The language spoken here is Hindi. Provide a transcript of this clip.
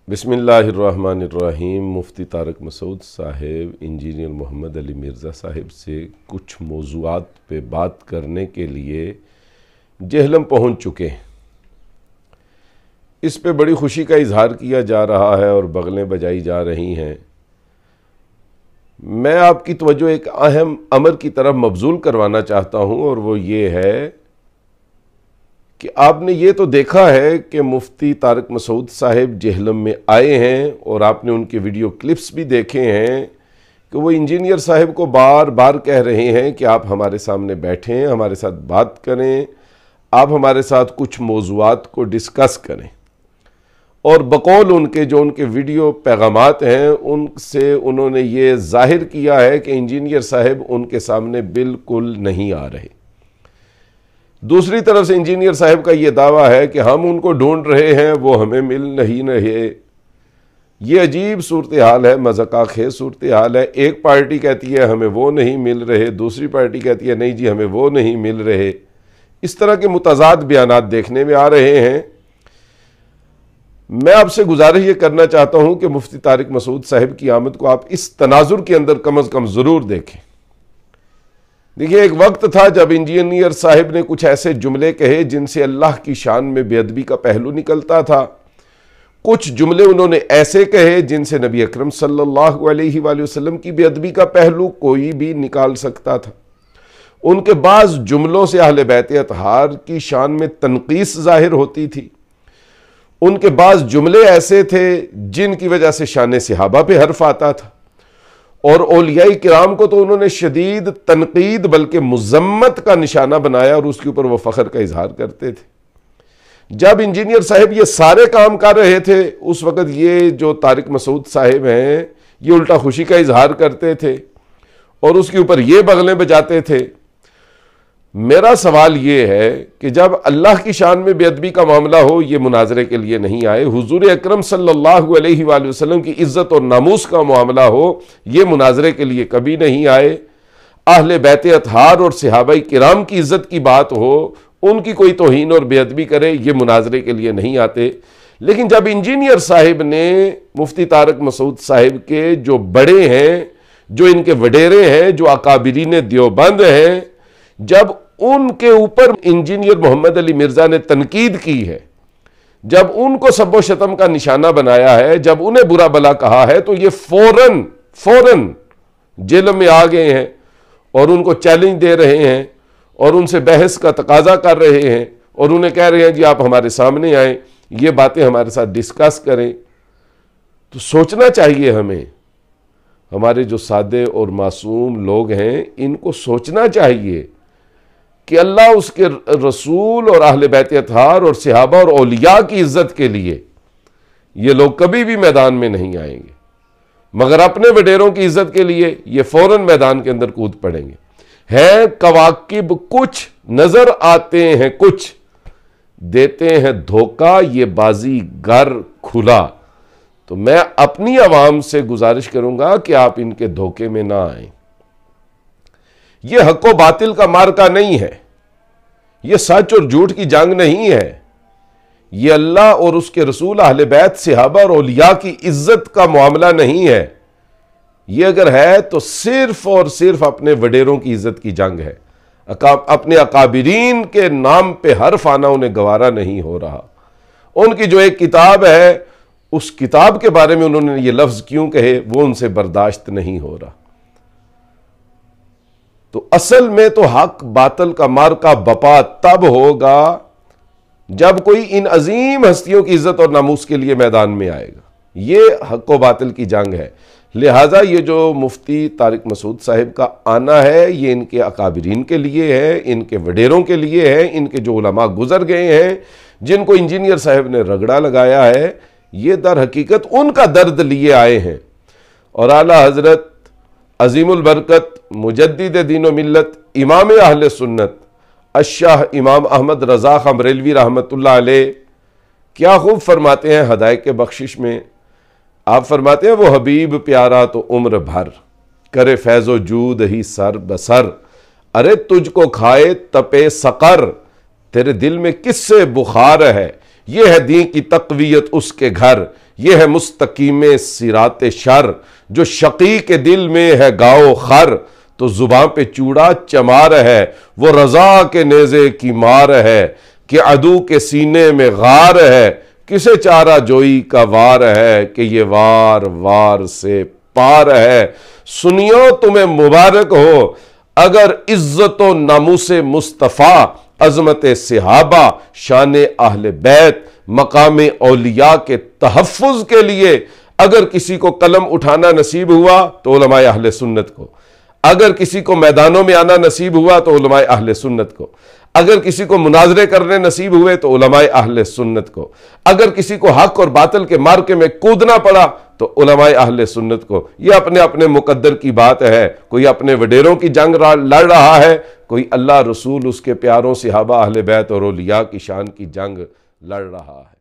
बिस्मिल्लाहिर्रहमानिर्रहीम। मुफ्ती तारक मसूद साहिब इंजीनियर मोहम्मद अली मिर्ज़ा साहिब से कुछ मौज़ूआत पे बात करने के लिए जेहलम पहुँच चुके हैं। इस पे बड़ी खुशी का इजहार किया जा रहा है और बगलें बजाई जा रही हैं। मैं आपकी तवज्जो एक अहम अमर की तरफ मबजूल करवाना चाहता हूँ, और वो ये है कि आपने ये तो देखा है कि मुफ्ती तारक मसूद साहिब जेहलम में आए हैं, और आपने उनके वीडियो क्लिप्स भी देखे हैं कि वो इंजीनियर साहिब को बार बार कह रहे हैं कि आप हमारे सामने बैठें, हमारे साथ बात करें, आप हमारे साथ कुछ मौज़ूआत को डिस्कस करें। और बकौल उनके जो उनके वीडियो पैगामात हैं उनसे उन्होंने ये जाहिर किया है कि इंजीनियर साहिब उनके सामने बिल्कुल नहीं आ रहे। दूसरी तरफ से इंजीनियर साहब का ये दावा है कि हम उनको ढूंढ रहे हैं, वो हमें मिल नहीं रहे। ये अजीब सूरत हाल है, मज़ाक़ खेज़ सूरत हाल है। एक पार्टी कहती है हमें वो नहीं मिल रहे, दूसरी पार्टी कहती है नहीं जी हमें वो नहीं मिल रहे। इस तरह के मुतज़ाद बयानात देखने में आ रहे हैं। मैं आपसे गुजारिश ये करना चाहता हूँ कि मुफ्ती तारिक मसूद साहिब की आमद को आप इस तनाजुर के अंदर कम अज़ कम ज़रूर देखें। देखिए, एक वक्त था जब इंजीनियर साहिब ने कुछ ऐसे जुमले कहे जिनसे अल्लाह की शान में बेअदबी का पहलू निकलता था। कुछ जुमले उन्होंने ऐसे कहे जिनसे नबी अकरम सल्लल्लाहु अलैहि वसल्लम की बेअदबी का पहलू कोई भी निकाल सकता था। उनके बाज़ जुमलों से अहले बैत अतहार की शान में तनकीस जाहिर होती थी। उनके बाज़ जुमले ऐसे थे जिनकी वजह से शान सहाबा पे हर्फ आता था, और औलियाई किराम को तो उन्होंने शदीद तनकीद बल्कि मुज़म्मत का निशाना बनाया, और उसके ऊपर वो फ़ख्र का इजहार करते थे। जब इंजीनियर साहब ये सारे काम कर रहे थे, उस वक़्त ये जो तारिक मसूद साहिब हैं ये उल्टा खुशी का इजहार करते थे और उसके ऊपर ये बगलें बजाते थे। मेरा सवाल ये है कि जब अल्लाह की शान में बेअदबी का मामला हो, ये मुनाजरे के लिए नहीं आए। हुजूर अकरम सल्लल्लाहु अलैहि वसल्लम की इज्जत और नामूस का मामला हो, ये मुनाजरे के लिए कभी नहीं आए। अहले बैत अतहार और सहाबाई किराम की इज्जत की बात हो, उनकी कोई तौहीन और बेअदबी करे, ये मुनाजरे के लिए नहीं आते। लेकिन जब इंजीनियर साहिब ने मुफ्ती तारक मसूद साहिब के जो बड़े हैं, जो इनके वडेरे हैं, जो अकाबिरीन देवबंद हैं, जब उनके ऊपर इंजीनियर मोहम्मद अली मिर्ज़ा ने तनकीद की है, जब उनको सब्बो शतम का निशाना बनाया है, जब उन्हें बुरा भला कहा है, तो ये फौरन जेल में आ गए हैं और उनको चैलेंज दे रहे हैं और उनसे बहस का तकाजा कर रहे हैं और उन्हें कह रहे हैं जी आप हमारे सामने आए, ये बातें हमारे साथ डिस्कस करें। तो सोचना चाहिए हमें, हमारे जो सादे और मासूम लोग हैं इनको सोचना चाहिए कि अल्लाह उसके रसूल और अहले बैत अतहार और सहाबा और औलिया की इज्जत के लिए ये लोग कभी भी मैदान में नहीं आएंगे, मगर अपने वडेरों की इज्जत के लिए ये फौरन मैदान के अंदर कूद पड़ेंगे। हैं कवाकिब कुछ, नजर आते हैं कुछ, देते हैं धोखा, ये बाजी घर खुला। तो मैं अपनी आवाम से गुजारिश करूंगा कि आप इनके धोखे में ना आए। ये हक व बातिल का मार्का नहीं है, ये सच और झूठ की जंग नहीं है, ये अल्लाह और उसके रसूल, अहले बैत, सहाबा और औलिया की इज्जत का मामला नहीं है। ये अगर है तो सिर्फ और सिर्फ अपने वडेरों की इज्जत की जंग है। अपने अकाबिरीन के नाम पे हर्फ आना उन्हें गवारा नहीं हो रहा। उनकी जो एक किताब है, उस किताब के बारे में उन्होंने ये लफ्ज क्यों कहे, वो उनसे बर्दाश्त नहीं हो रहा। तो असल में तो हक बातिल का मार्का बपा तब होगा जब कोई इन अजीम हस्तियों की इज्जत और नामूस के लिए मैदान में आएगा। ये हक व बातिल की जंग है। लिहाजा ये जो मुफ्ती तारिक मसूद साहिब का आना है, ये इनके अकाबिरीन के लिए है, इनके वडेरों के लिए है, इनके जो उलमा गुजर गए हैं, जिनको इंजीनियर साहिब ने रगड़ा लगाया है, ये दर हकीकत उनका दर्द लिए आए हैं। और आला हजरत अजीमुल बरकत मुजद्दिद दीन व मिल्लत इमाम अहले सुन्नत अशाह इमाम अहमद रज़ा खां बरेलवी रहमतुल्लाह अलैह क्या खूब फरमाते हैं हदायत के बख्शिश में। आप फरमाते हैं वो हबीब प्यारा तो उम्र भर, करे फैज़ो जूद ही सर बसर, अरे तुझको खाए तपे सकर, तेरे दिल में किससे बुखार है, ये है दी की तकवीयत उसके घर, ये है मुस्तकीम सिरात शर, जो शकी के दिल में है गाओ खर, तो जुबान पे चूड़ा चमार है, वो रजा के नेज़े की मार है, कि अदू के सीने में गार है, किसे चारा जोई का वार है, कि ये वार वार से पार है। सुनियो तुम्हें मुबारक हो अगर इज्जत व नामूस मुस्तफ़ा, अजमत सिहाबा, शान अहले बैत, मकाम औलिया के तहफ़्फ़ुज़ के लिए अगर किसी को कलम उठाना नसीब हुआ तो उलमाए अहले सुन्नत को, अगर किसी को मैदानों में आना नसीब हुआ तो उलमाए अहले सुन्नत को, अगर किसी को मुनाजरे करने नसीब हुए तो उलमाए अहले सुन्नत को, अगर किसी को हक और बातिल के मार्के में कूदना पड़ा तो उलमाए अहले सुन्नत को। यह अपने अपने मुकद्दर की बात है। कोई अपने वडेरों की जंग लड़ रहा है, कोई अल्लाह रसूल, उसके प्यारों, सहाबा, अहले बैत और औलिया की शान की जंग लड़ रहा है।